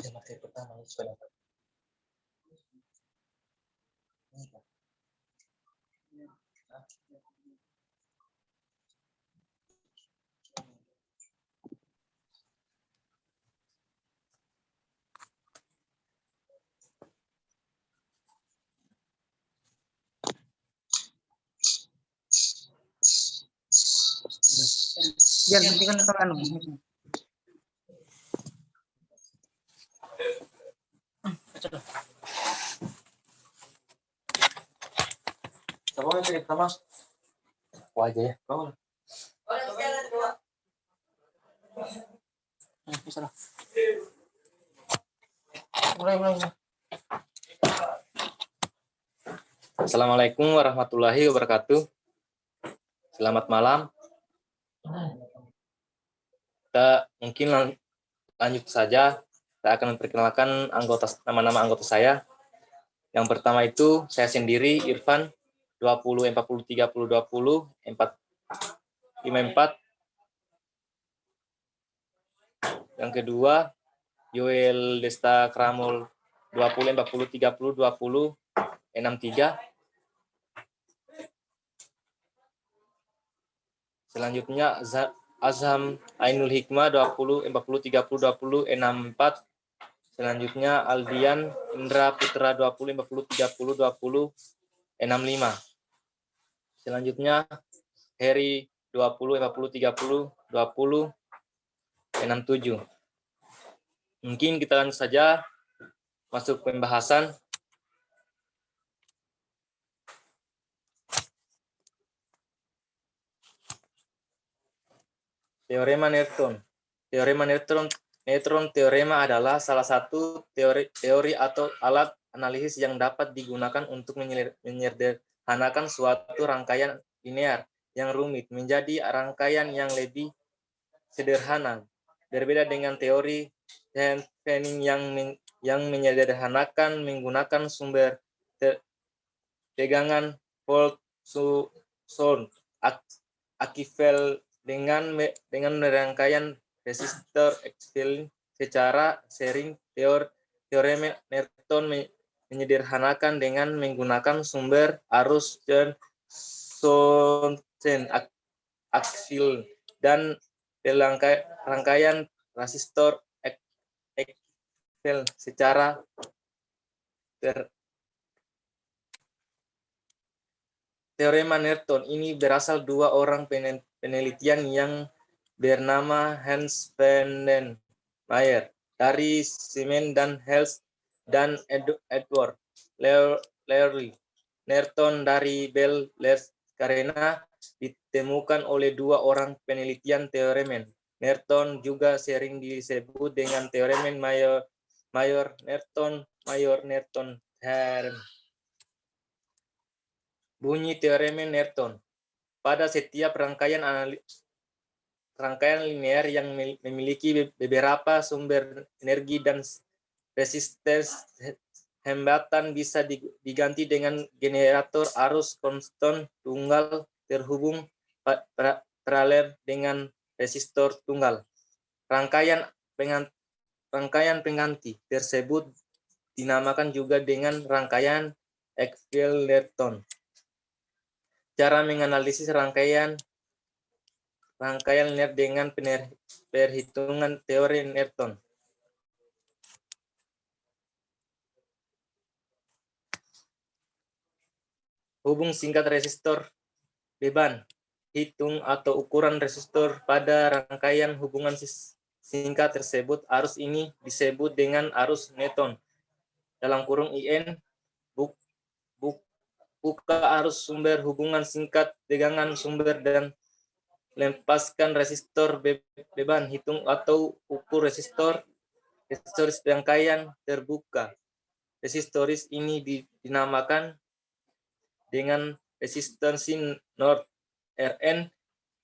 Ada materi pertama ini sudah dapat. Jangan hentikan itu anu. Coba yang pertama. Wajah ya. Kau. Bisa lah. Mulai. Assalamualaikum warahmatullahi wabarakatuh. Selamat malam. Kita mungkin lanjut saja. Saya akan memperkenalkan nama-nama anggota saya. Yang pertama itu saya sendiri Irfan 20 40 30 20 4 54. Yang kedua Yoel Desta Kramul 20 40 30 20 63. Selanjutnya Azham Ainul Hikmah 20 40 30 20 64. Selanjutnya Aldian Indra Putra 20 50 30 20 65. Selanjutnya Heri 20 50 30 20 67. Mungkin kita langsung saja masuk pembahasan. Teorema Newton. Teorema Neutron teorema adalah salah satu teori atau alat analisis yang dapat digunakan untuk menyederhanakan suatu rangkaian linear yang rumit menjadi rangkaian yang lebih sederhana. Berbeda dengan teori Penning yang menyederhanakan menggunakan sumber tegangan volt source akivel dengan rangkaian resistor ekvivalent secara sering. Teorema Newton menyederhanakan dengan menggunakan sumber arus dan Sonsen aksil dan rangkaian resistor ekvivalent secara Teorema Newton ini berasal dua orang penelitian yang bernama Hans van Mayer dari Siemens dan Hales dan Edward Larry Newton dari Bell Labs karena ditemukan oleh dua orang penelitian teorema Newton juga sering disebut dengan teorema Mayer-Newton theorem. Bunyi teorema Newton. Pada setiap rangkaian linear yang memiliki beberapa sumber energi dan resistensi hambatan bisa diganti dengan generator arus konstan tunggal terhubung paralel dengan resistor tunggal. Rangkaian pengganti tersebut dinamakan juga dengan rangkaian ekvivalent Newton. Cara menganalisis rangkaian linear dengan perhitungan teori Newton. Hubung singkat resistor beban. Hitung atau ukuran resistor pada rangkaian hubungan singkat tersebut. Arus ini disebut dengan arus Newton. Dalam kurung IN. Buka arus sumber hubungan singkat tegangan sumber dan lepaskan resistor beban. Hitung atau ukur resistoris rangkaian terbuka. Resistoris ini dinamakan dengan resistansi North Rn.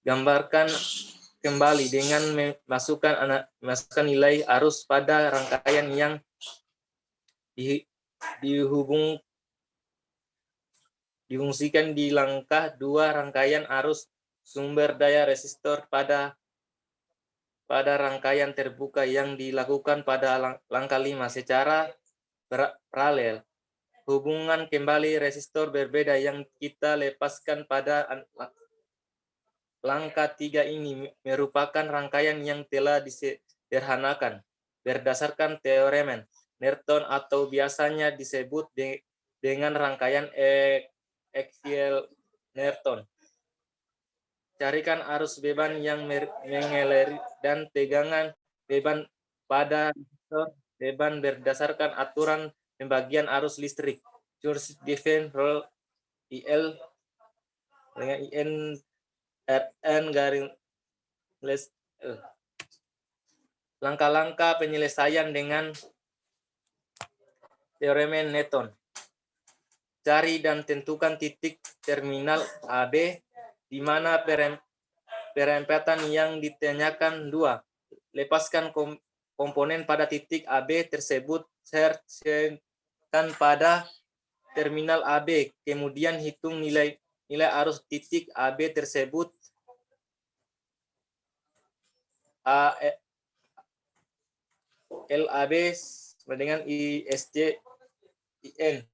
Gambarkan kembali dengan masukkan nilai arus pada rangkaian yang difungsikan di langkah 2 rangkaian arus sumber daya resistor pada pada rangkaian terbuka yang dilakukan pada langkah 5 secara paralel. Hubungan kembali resistor berbeda yang kita lepaskan pada langkah 3 ini merupakan rangkaian yang telah disederhanakan berdasarkan teorem Norton atau biasanya disebut dengan rangkaian axial Norton. Carikan arus beban yang mengalir dan tegangan beban pada resistor beban berdasarkan aturan pembagian arus listrik. Source given role IL dengan IN RN garing langkah-langkah penyelesaian dengan teorem Norton. Cari dan tentukan titik terminal AB di mana perempatan yang ditanyakan 2. Lepaskan komponen pada titik AB tersebut sertakan pada terminal AB. Kemudian hitung nilai arus titik AB tersebut LAB dengan ISJ IN.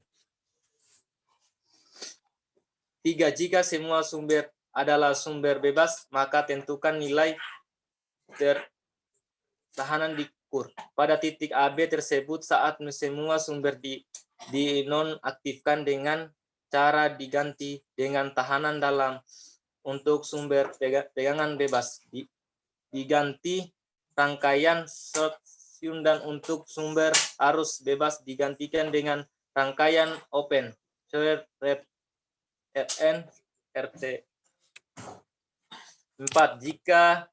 3. Jika semua sumber adalah sumber bebas, maka tentukan nilai tahanan di kur pada titik AB tersebut saat semua sumber dinonaktifkan dengan cara diganti dengan tahanan dalam. Untuk sumber tegangan bebas diganti rangkaian short dan untuk sumber arus bebas digantikan dengan rangkaian open RN RT. 4. Jika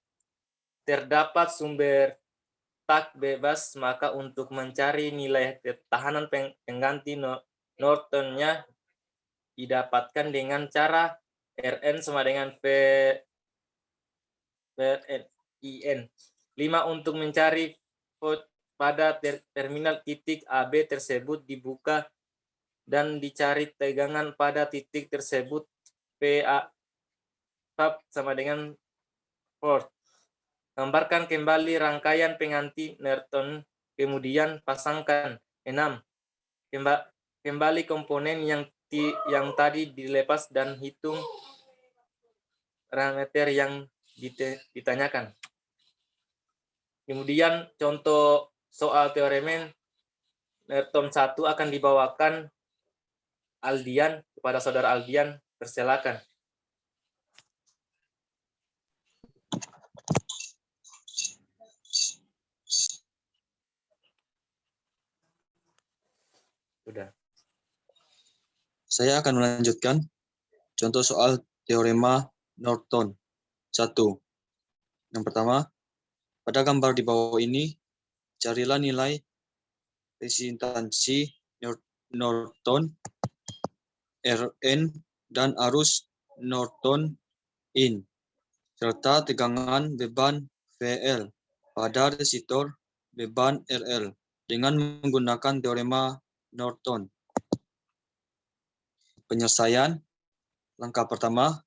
terdapat sumber tak bebas, maka untuk mencari nilai tahanan pengganti Nortonnya didapatkan dengan cara Rn sama dengan VRN. 5. Untuk mencari pada terminal titik AB tersebut dibuka dan dicari tegangan pada titik tersebut PA sama dengan volt. Gambarkan kembali rangkaian pengganti Norton, kemudian pasangkan. 6. Kembali komponen yang tadi dilepas dan hitung parameter yang ditanyakan. Kemudian contoh soal teorem Norton 1 akan dibawakan Aldian kepada saudara Aldian. Persilakan. Sudah. Saya akan melanjutkan contoh soal teorema Norton 1. Yang pertama, pada gambar di bawah ini, carilah nilai resistansi Norton Rn dan arus Norton in, serta tegangan beban VL pada resistor beban RL dengan menggunakan teorema Norton. Penyelesaian. Langkah pertama,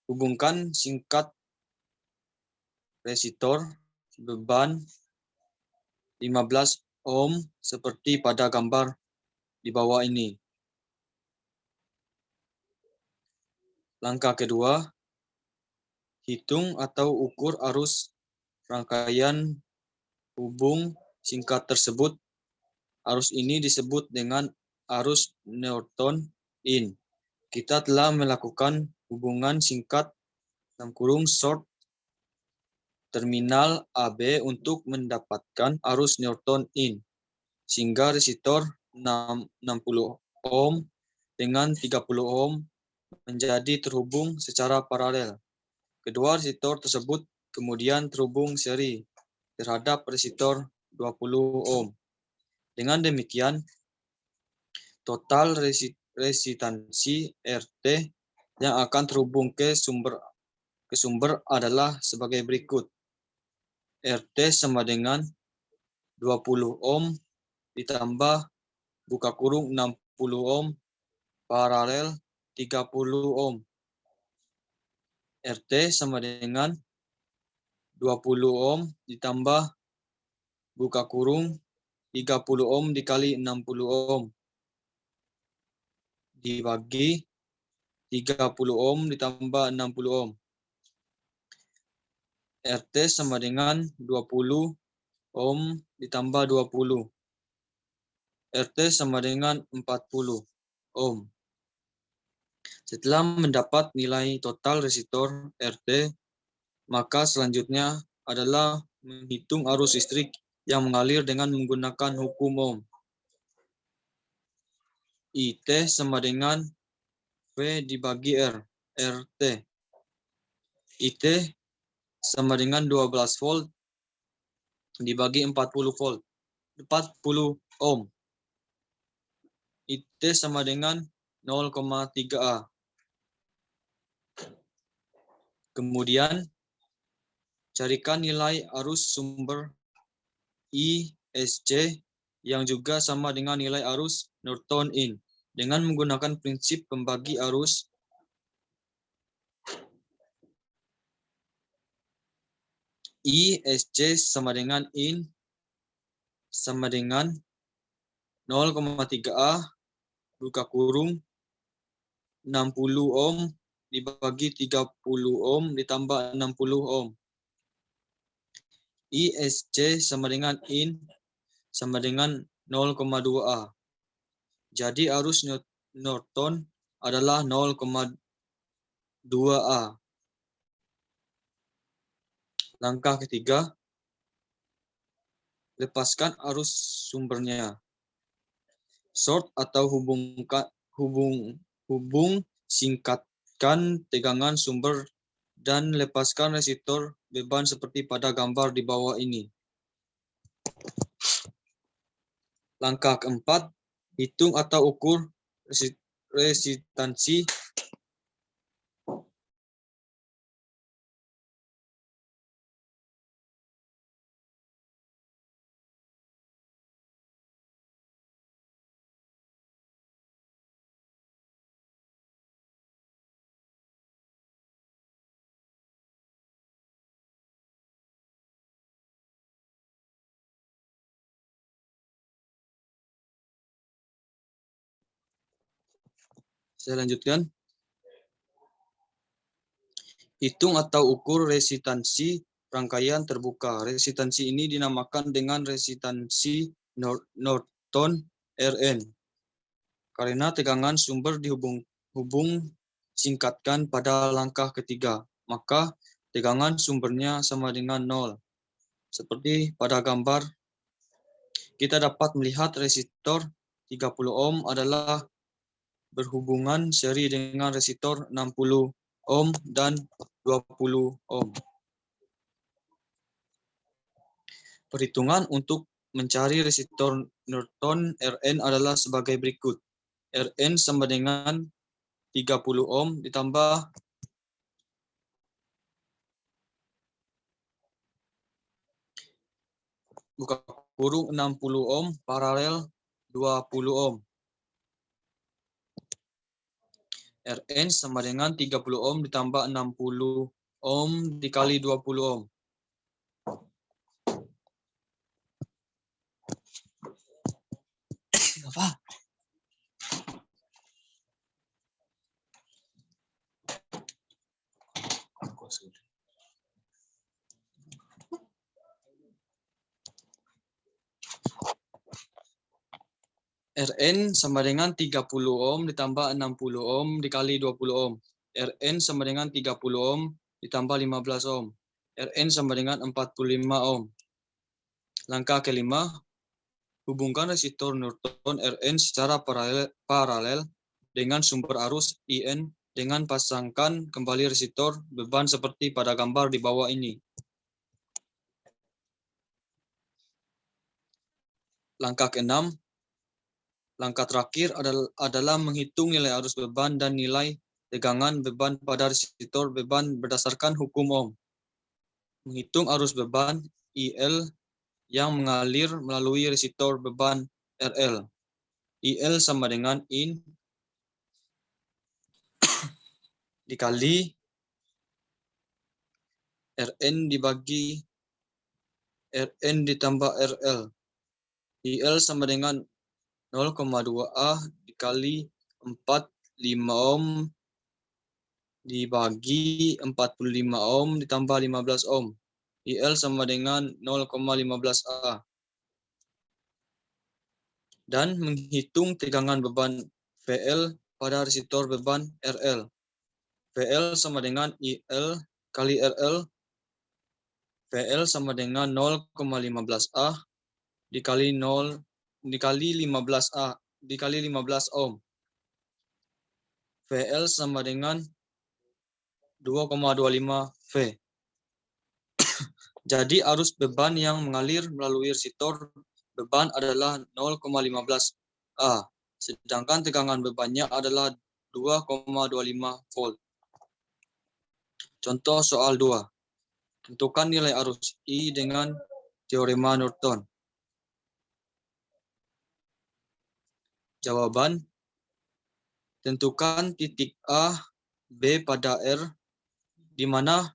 hubungkan singkat resistor beban 15 ohm seperti pada gambar di bawah ini. Langkah kedua, hitung atau ukur arus rangkaian hubung singkat tersebut. Arus ini disebut dengan arus Norton in. Kita telah melakukan hubungan singkat (short) terminal AB untuk mendapatkan arus Norton in, sehingga resistor 60 ohm dengan 30 ohm menjadi terhubung secara paralel. Kedua resistor tersebut kemudian terhubung seri terhadap resistor 20 ohm. Dengan demikian, total resistansi RT yang akan terhubung ke sumber adalah sebagai berikut. RT sama dengan 20 ohm ditambah buka kurung 60 ohm paralel 30 ohm. RT sama dengan 20 ohm ditambah buka kurung 30 ohm dikali 60 ohm dibagi 30 ohm ditambah 60 ohm. RT sama dengan 20 ohm ditambah 20. RT sama dengan 40 ohm. Setelah mendapat nilai total resistor RT, maka selanjutnya adalah menghitung arus listrik yang mengalir dengan menggunakan hukum Ohm. IT sama dengan V dibagi R, RT. IT sama dengan 12 volt dibagi 40 volt, 40 ohm. IT sama dengan 0,3 A. Kemudian, carikan nilai arus sumber ISC yang juga sama dengan nilai arus Norton in dengan menggunakan prinsip pembagi arus ISC sama dengan in sama dengan 0,3 A buka kurung 60 ohm dibagi 30 ohm ditambah 60 ohm. ISC sama dengan in sama dengan 0,2 A. Jadi arus Norton adalah 0,2 A. Langkah ketiga, lepaskan arus sumbernya. Short atau hubung singkatkan tegangan sumber dan lepaskan resistor beban seperti pada gambar di bawah ini. Langkah keempat, hitung atau ukur resistansi Saya lanjutkan. Hitung atau ukur resistansi rangkaian terbuka. Resistansi ini dinamakan dengan resistansi Norton Rn. Karena tegangan sumber dihubung singkatkan pada langkah ketiga, maka tegangan sumbernya sama dengan 0. Seperti pada gambar, kita dapat melihat resistor 30 ohm adalah berhubungan seri dengan resistor 60 ohm dan 20 ohm. Perhitungan untuk mencari resistor Norton Rn adalah sebagai berikut. Rn sama dengan 30 ohm ditambah buka kurung 60 ohm paralel 20 ohm. Rn sama dengan 30 ohm ditambah 60 ohm dikali 20 ohm. Apa? Rn sama dengan 30 ohm ditambah 60 ohm dikali 20 ohm. Rn sama dengan 30 ohm ditambah 15 ohm. Rn sama dengan 45 ohm. Langkah kelima, hubungkan resistor Norton Rn secara paralel dengan sumber arus IN dengan pasangkan kembali resistor beban seperti pada gambar di bawah ini. Langkah keenam, langkah terakhir adalah menghitung nilai arus beban dan nilai tegangan beban pada resistor beban berdasarkan hukum Ohm. Menghitung arus beban IL yang mengalir melalui resistor beban RL. IL sama dengan IN dikali Rn dibagi Rn ditambah RL. IL sama dengan 0,2A dikali 45 ohm dibagi 45 ohm ditambah 15 ohm. IL sama dengan 0,15A. Dan menghitung tegangan beban VL pada resistor beban RL. VL sama dengan IL kali RL. VL sama dengan 0,15A dikali 15A dikali 15 ohm. VL sama dengan 2,25 V. Jadi arus beban yang mengalir melalui resistor beban adalah 0,15 A. Sedangkan tegangan bebannya adalah 2,25 volt. Contoh soal 2. Tentukan nilai arus I dengan teorema Norton. Jawaban: tentukan titik A, B pada R di mana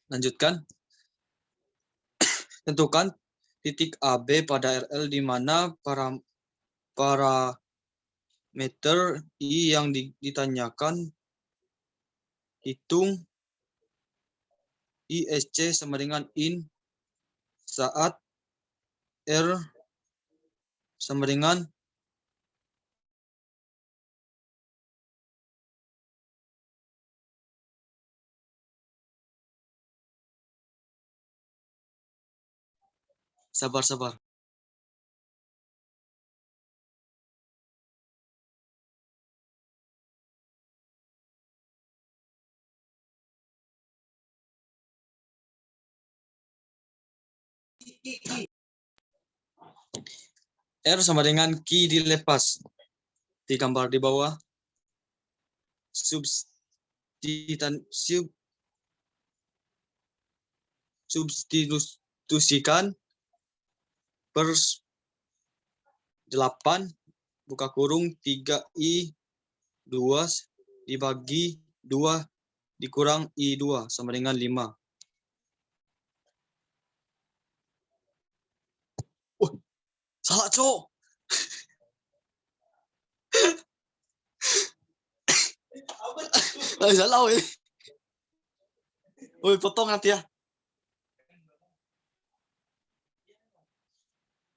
lanjutkan. Tentukan titik AB pada RL di mana parameter I yang ditanyakan. Hitung ISC sama dengan IN saat R sama dengan sabar. R sama dengan Q dilepas. Di gambar di bawah. Substitusikan per 8 buka kurung 3I 2 dibagi 2 dikurang I2 sama dengan 5. Salah, Cok. Salah, weh. Woi, potong nanti ya.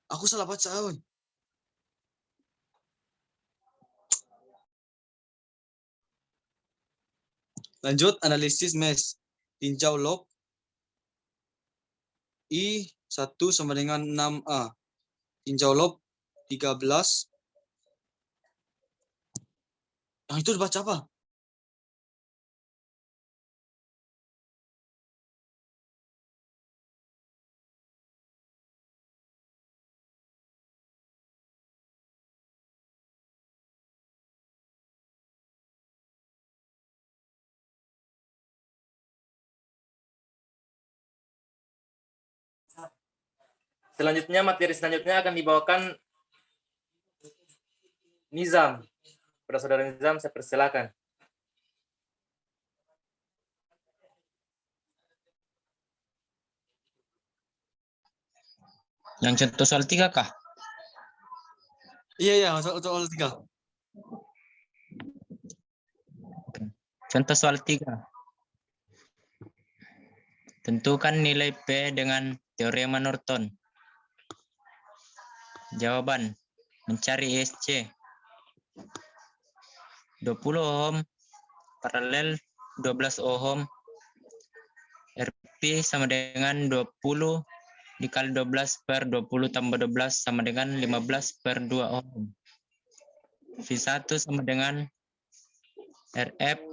Aku salah baca, woi. Lanjut analisis mesh. Tinjau log I1 sama dengan 6A. Tinjau log 13. Yang itu dibaca apa? Selanjutnya, materi selanjutnya akan dibawakan Nizam. Pada saudara Nizam, saya persilakan. Yang contoh soal 3 kah? Iya, soal 3. Contoh soal 3. Tentukan nilai P dengan teorema Norton. Jawaban: mencari ISC. 20 ohm paralel 12 ohm. RP sama dengan 20 dikali 12 per 20 tambah 12 sama dengan 15 per 2 ohm. V1 sama dengan RF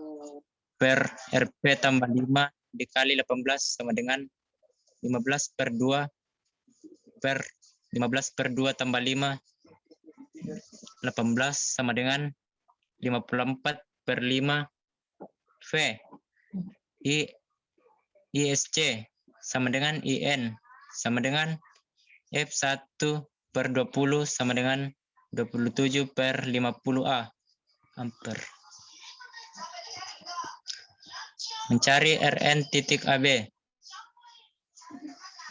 per RP tambah 5 dikali 18 sama dengan 15 per 2 per 15 per 2 tambah 5. 18 sama dengan 54 per 5. V. ISC sama dengan IN sama dengan F1/20 sama dengan 27/50A ampere. Mencari Rn titik AB.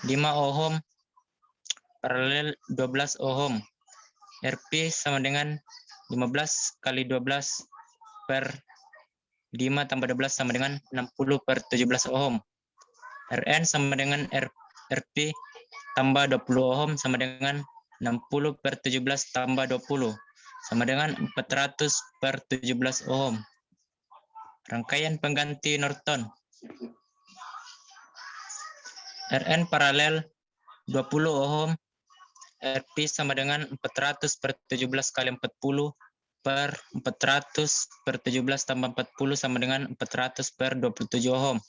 5 ohm paralel 12 ohm. Rp sama dengan 15 kali 12 per 5 tambah 12 sama dengan 60/17 ohm. Rn sama dengan Rp tambah 20 ohm sama dengan 60/17 tambah 20 sama dengan 400/17 ohm. Rangkaian pengganti Norton. Rn paralel 20 ohm, Rp sama dengan 400/17 kali 40 per 400/17 tambah 40 sama dengan 400/27 ohm.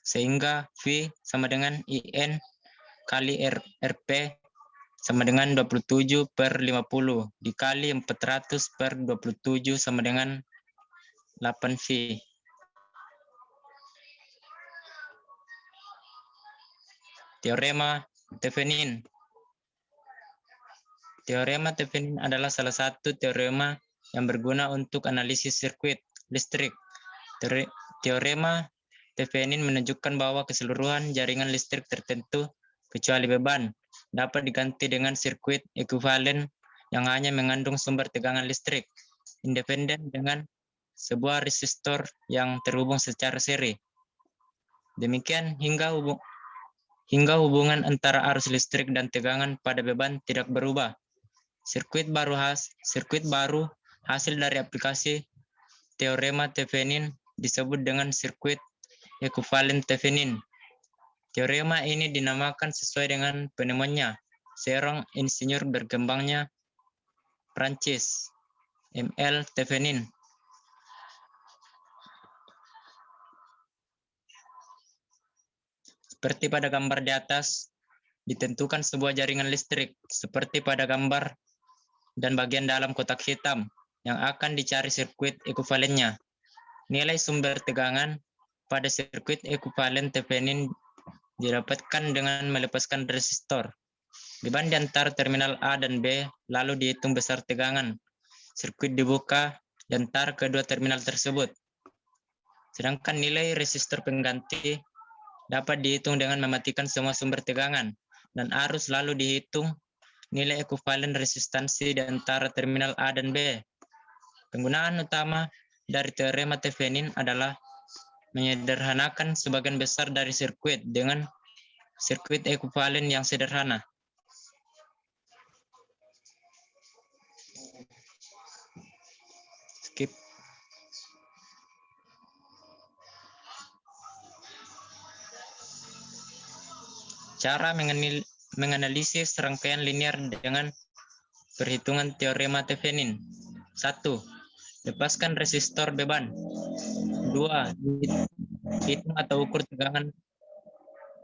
Sehingga V sama dengan IN kali Rp sama dengan 27/50 dikali 400/27 sama dengan 8V. Teorema Thevenin. Teorema Thevenin adalah salah satu teorema yang berguna untuk analisis sirkuit listrik. Teorema Thevenin menunjukkan bahwa keseluruhan jaringan listrik tertentu kecuali beban dapat diganti dengan sirkuit ekuivalen yang hanya mengandung sumber tegangan listrik independen dengan sebuah resistor yang terhubung secara seri. Demikian hingga hubungan antara arus listrik dan tegangan pada beban tidak berubah. Sirkuit baru hasil dari aplikasi teorema Thevenin disebut dengan sirkuit ekuivalen Thevenin. Teorema ini dinamakan sesuai dengan penemuannya, seorang insinyur berkembangnya Prancis, M.L. Thevenin. Seperti pada gambar di atas, ditentukan sebuah jaringan listrik seperti pada gambar dan bagian dalam kotak hitam yang akan dicari sirkuit ekuivalennya. Nilai sumber tegangan pada sirkuit ekuivalen Thevenin didapatkan dengan melepaskan resistor. Beban di antara terminal A dan B lalu dihitung besar tegangan. Sirkuit dibuka di antara kedua terminal tersebut. Sedangkan nilai resistor pengganti dapat dihitung dengan mematikan semua sumber tegangan dan arus lalu dihitung nilai ekuivalen resistansi di antara terminal A dan B. Penggunaan utama dari teorema Thevenin adalah menyederhanakan sebagian besar dari sirkuit dengan sirkuit ekuivalen yang sederhana. Skip. Cara menganalisis rangkaian linear dengan perhitungan teorema Thevenin. 1. Lepaskan resistor beban. 2. Hitung atau ukur tegangan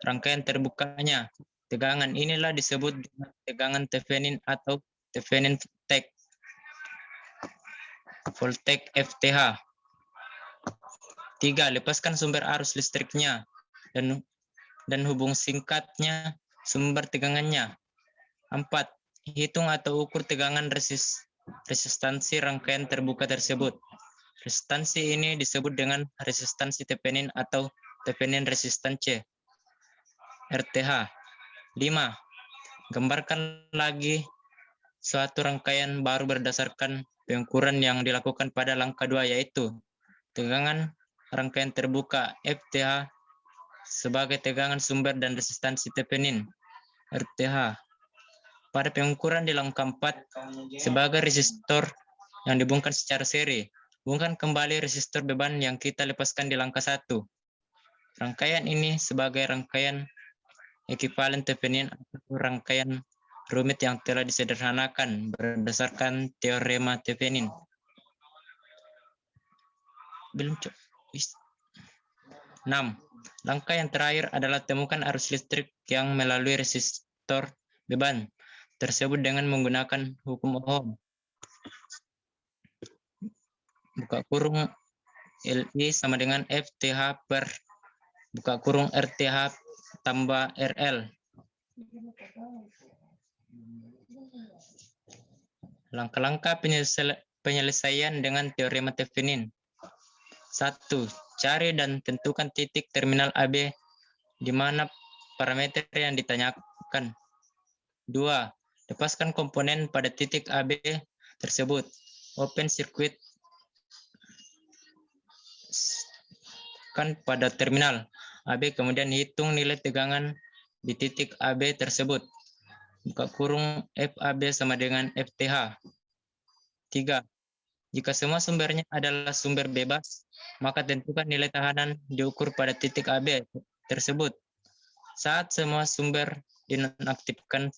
rangkaian terbukanya. Tegangan inilah disebut dengan tegangan Thevenin atau Thevenin voltage FTH. 3. Lepaskan sumber arus listriknya dan hubung singkatnya sumber tegangannya. 4. Hitung atau ukur tegangan resistansi rangkaian terbuka tersebut. Resistansi ini disebut dengan resistansi Thevenin atau Thevenin resistance RTH. 5. Gambarkan lagi suatu rangkaian baru berdasarkan pengukuran yang dilakukan pada langkah 2, yaitu tegangan rangkaian terbuka FTH sebagai tegangan sumber dan resistansi Thevenin RTH. Pada pengukuran di langkah 4 sebagai resistor yang dihubungkan secara seri, hubungkan kembali resistor beban yang kita lepaskan di langkah 1. Rangkaian ini sebagai rangkaian ekuivalen Thevenin atau rangkaian rumit yang telah disederhanakan berdasarkan teorema Thevenin. 6. Langkah yang terakhir adalah temukan arus listrik yang melalui resistor beban tersebut dengan menggunakan hukum Ohm. Buka kurung LI sama dengan FTH per buka kurung RTH tambah RL. Langkah-langkah penyelesaian dengan teorema Thevenin. 1. Cari dan tentukan titik terminal AB di mana parameter yang ditanyakan. 2. Lepaskan komponen pada titik AB tersebut. Open circuit kan pada terminal AB, kemudian hitung nilai tegangan di titik AB tersebut. Buka kurung FAB sama dengan FTH. 3. Jika semua sumbernya adalah sumber bebas, maka tentukan nilai tahanan diukur pada titik AB tersebut. Saat semua sumber dinonaktifkan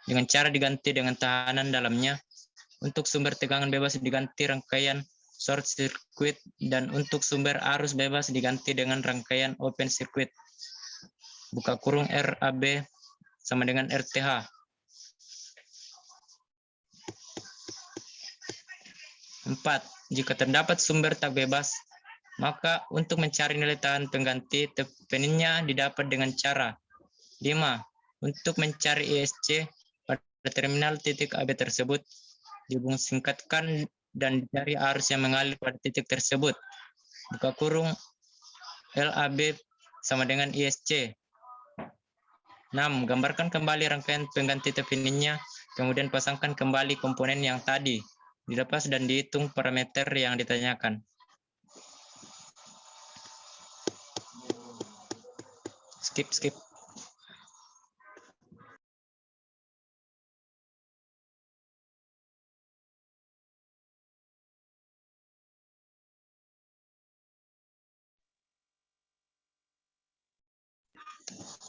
dengan cara diganti dengan tahanan dalamnya, untuk sumber tegangan bebas diganti rangkaian short circuit, dan untuk sumber arus bebas diganti dengan rangkaian open circuit. Buka kurung RAB sama dengan RTH. 4. Jika terdapat sumber tak bebas, maka untuk mencari nilai tahan pengganti, Theveninnya didapat dengan cara 5. Untuk mencari ISC pada terminal titik AB tersebut, dihubung singkatkan dan dicari arus yang mengalir pada titik tersebut. Buka kurung LAB sama dengan ISC. 6. Gambarkan kembali rangkaian pengganti Theveninnya, kemudian pasangkan kembali komponen yang tadi. Dilepas dan dihitung parameter yang ditanyakan. Skip.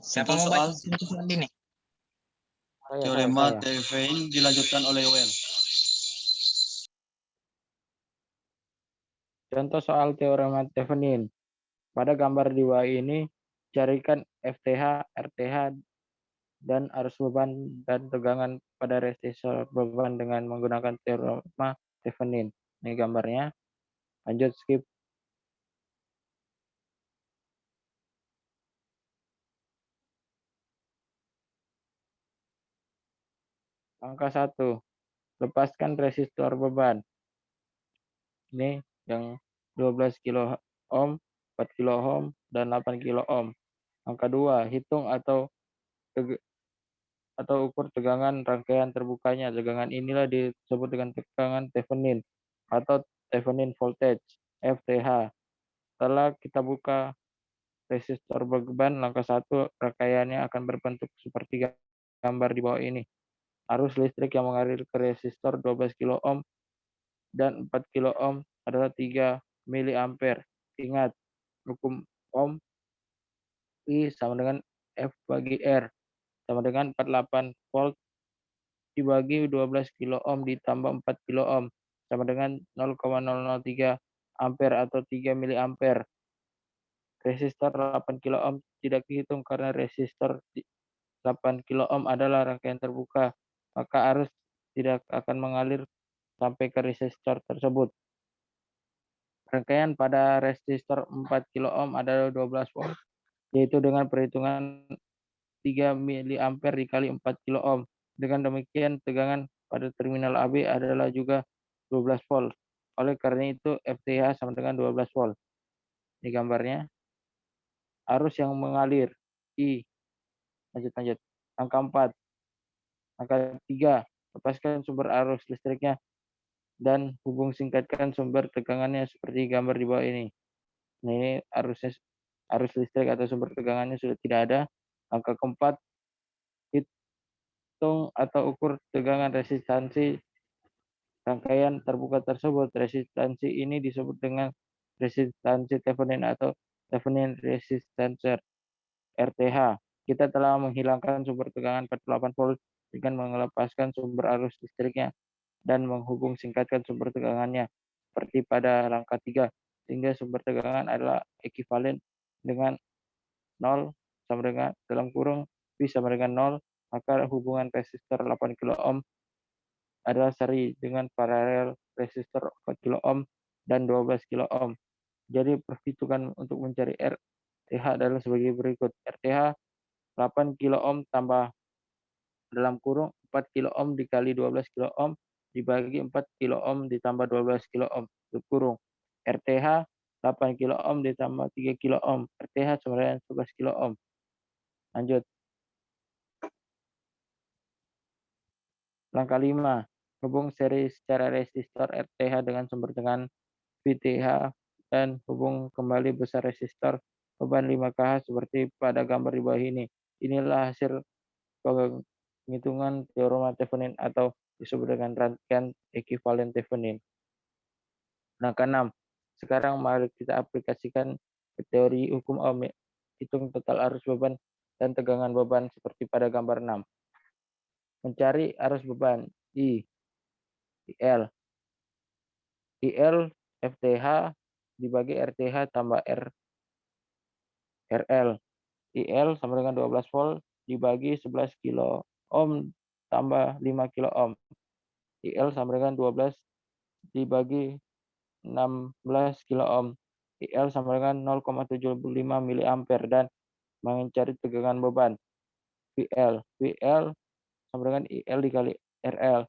Siapa Contoh mau baca soal soal ini? teorema Thevenin dilanjutkan oleh Well. Contoh soal teorema Thevenin. Pada gambar di bawah ini, carikan FTH, RTH, dan arus beban dan tegangan pada resistor beban dengan menggunakan teorema Thevenin. Ini gambarnya. Lanjut skip. Angka 1. Lepaskan resistor beban. Ini yang 12 kilo ohm, 4 kilo ohm, dan 8 kilo ohm. Angka 2. Hitung atau ukur tegangan rangkaian terbukanya. Tegangan inilah disebut dengan tegangan Thevenin atau Thevenin voltage, FTH. Setelah kita buka resistor beban, langkah 1, rangkaiannya akan berbentuk seperti gambar di bawah ini. Arus listrik yang mengalir ke resistor 12 kilo ohm dan 4 kilo ohm adalah 3 miliampere. Ingat, hukum ohm I sama dengan F bagi R sama dengan 48 volt dibagi 12 kilo ohm ditambah 4 kilo ohm sama dengan 0,003 ampere atau 3 miliampere. Resistor 8 kilo ohm tidak dihitung karena resistor 8 kilo ohm adalah rangkaian terbuka, maka arus tidak akan mengalir sampai ke resistor tersebut. Rangkaian pada resistor 4 kilo ohm adalah 12 volt, yaitu dengan perhitungan 3 miliampere dikali 4 kilo ohm. Dengan demikian, tegangan pada terminal AB adalah juga 12 volt. Oleh karena itu, FTH sama dengan 12 volt. Ini gambarnya. Arus yang mengalir, I. Lanjut. Angka 4. Angka 3. Lepaskan sumber arus listriknya dan hubung singkatkan sumber tegangannya seperti gambar di bawah ini. Nah, ini arus listrik atau sumber tegangannya sudah tidak ada. Angka keempat, hitung atau ukur tegangan resistansi rangkaian terbuka tersebut. Resistansi ini disebut dengan resistansi Thevenin atau Thevenin resistance, RTH. Kita telah menghilangkan sumber tegangan 48 volt dengan melepaskan sumber arus listriknya dan menghubung singkatkan sumber tegangannya seperti pada langkah 3, sehingga sumber tegangan adalah ekuivalen dengan 0 sama dengan dalam kurung V sama dengan 0, maka hubungan resistor 8 kilo ohm adalah seri dengan paralel resistor 4 kilo ohm dan 12 kilo ohm. Jadi perhitungan untuk mencari R TH adalah sebagai berikut. RTH 8 kilo ohm tambah dalam kurung 4 kilo ohm dikali 12 kilo ohm dibagi 4 kilo ohm ditambah 12 kilo ohm tutup kurung. RTH 8 kilo ohm ditambah 3 kilo ohm. RTH sama dengan 11 kilo ohm. Lanjut. Langkah 5. Hubung seri secara resistor RTH dengan sumber tegangan VTH dan hubung kembali besar resistor beban 5 kH seperti pada gambar di bawah ini. Inilah hasil penghitungan teorema Thevenin atau disebut dengan rangkaian ekuivalen Thevenin. Langkah 6. Sekarang mari kita aplikasikan ke teori hukum Ohm. Hitung total arus beban dan tegangan beban seperti pada gambar 6. Mencari arus beban IL. IL FTH dibagi RTH tambah RL. IL sama dengan 12 volt dibagi 11 kilo ohm tambah 5 kilo ohm. IL sama dengan 12 dibagi 16 kilo ohm. IL sama dengan 0,75 miliampere dan mencari tegangan beban VL. VL sama dengan IL dikali RL.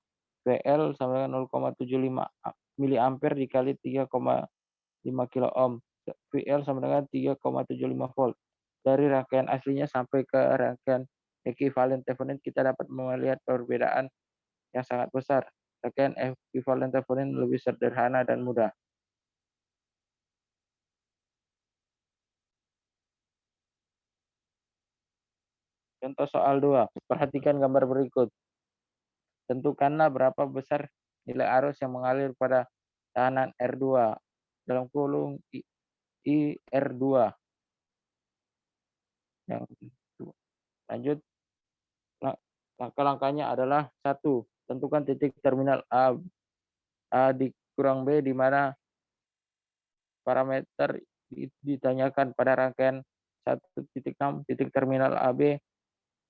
VL sama dengan 0,75 miliampere dikali 3,5 kilo ohm. VL sama dengan 3,75 volt. Dari rangkaian aslinya sampai ke rangkaian ekuivalen Thevenin kita dapat melihat perbedaan yang sangat besar. Rangkaian ekuivalen Thevenin lebih sederhana dan mudah. Contoh soal 2. Perhatikan gambar berikut. Tentukanlah berapa besar nilai arus yang mengalir pada tahanan R2 dalam kurung IR2. Yang lanjut, langkah-langkahnya adalah 1. Tentukan titik terminal A dikurang B di mana parameter ditanyakan pada rangkaian 1.6 titik terminal AB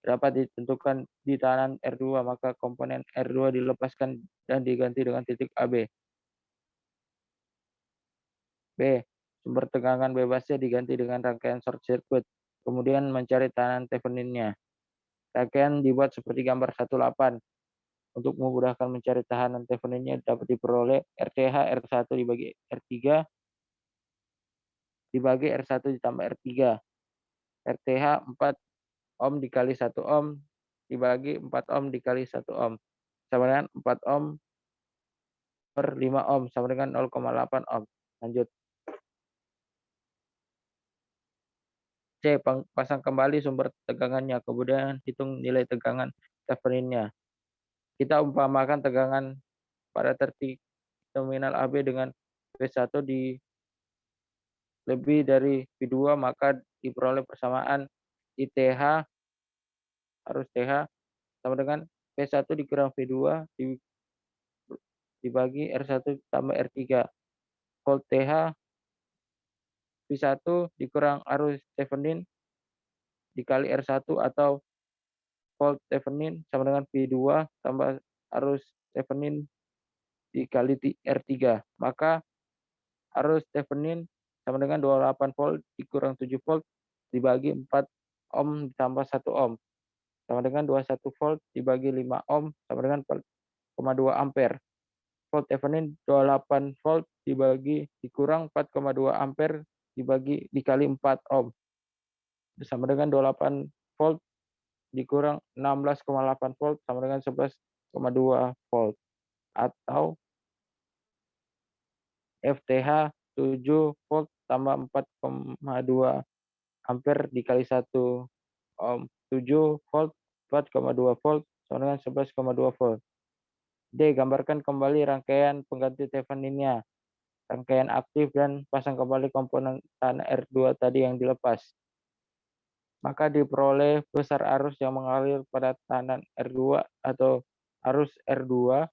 dapat ditentukan di tahanan R2, maka komponen R2 dilepaskan dan diganti dengan titik AB. B. Sumber tegangan bebasnya diganti dengan rangkaian short circuit. Kemudian mencari tahanan Theveninnya. Rangkaian dibuat seperti gambar 18. Untuk memudahkan mencari tahanan Theveninnya dapat diperoleh RTH R1 dibagi R3 dibagi R1 ditambah R3. RTH 4 ohm dikali 1 ohm dibagi 4 ohm dikali 1 ohm sama dengan 4 ohm per 5 ohm sama dengan 0,8 ohm. Lanjut. C. Pasang kembali sumber tegangannya, kemudian hitung nilai tegangan Theveninnya. Kita umpamakan tegangan pada terminal AB dengan V1 lebih dari V2, maka diperoleh persamaan ITH arus TH sama dengan V1 dikurang V2 dibagi R1 tambah R3. Volt TH V1 dikurang arus Thevenin dikali R1 atau volt Thevenin sama dengan V2 tambah arus Thevenin dikali R3. Maka arus Thevenin sama dengan 28 volt dikurang 7 volt dibagi 4 ohm ditambah 1 ohm sama dengan 21 volt dibagi 5 ohm sama dengan 4,2 ampere. Volt Thevenin 28 volt dikurang 4,2 ampere dikali 4 ohm sama dengan 28 volt dikurang 16,8 volt sama dengan 11,2 volt atau FTH 7 volt tambah 4,2 ampere dikali 1 ohm. 7 volt 4,2 volt sama dengan 11,2 volt. D. Gambarkan kembali rangkaian pengganti Theveninnya. Rangkaian aktif dan pasang kembali komponen tahanan R2 tadi yang dilepas. Maka diperoleh besar arus yang mengalir pada tahanan R2 atau arus R2.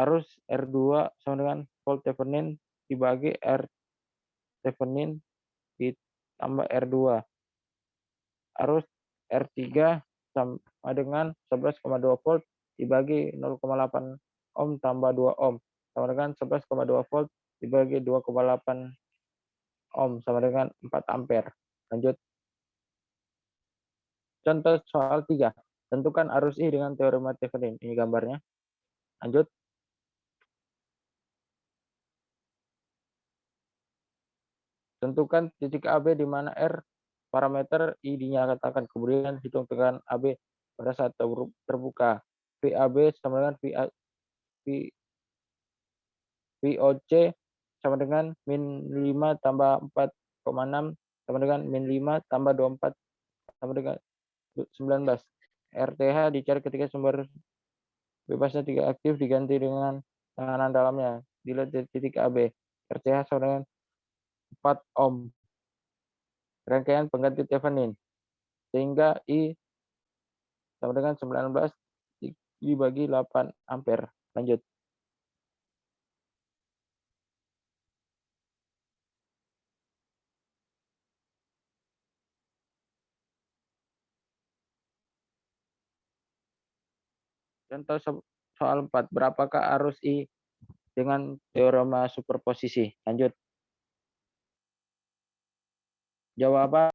Arus R2 sama dengan volt Thevenin dibagi R Thevenin ditambah R2. Arus R3 sama dengan 11,2 volt dibagi 0,8 ohm tambah 2 ohm sama dengan 11,2 volt dibagi 2,8 ohm sama dengan 4 ampere. Lanjut. Contoh soal 3. Tentukan arus I dengan teorema Thevenin. Ini gambarnya. Lanjut. Tentukan titik AB di mana R parameter I dinyatakan. Kemudian hitung tekanan AB pada saat terbuka. VAB sama dengan VOC sama dengan min 5 tambah 4,6 sama dengan min 5 tambah 24 sama dengan 19. RTH dicari ketika sumber bebasnya tidak aktif diganti dengan tekanan dalamnya. Dilihat dari titik AB. RTH sama dengan 4 ohm. Rangkaian pengganti Thevenin. Sehingga I sama dengan 19 dibagi 8 ampere. Lanjut. Contoh soal 4. Berapakah arus I dengan teorema superposisi? Lanjut. Jawaban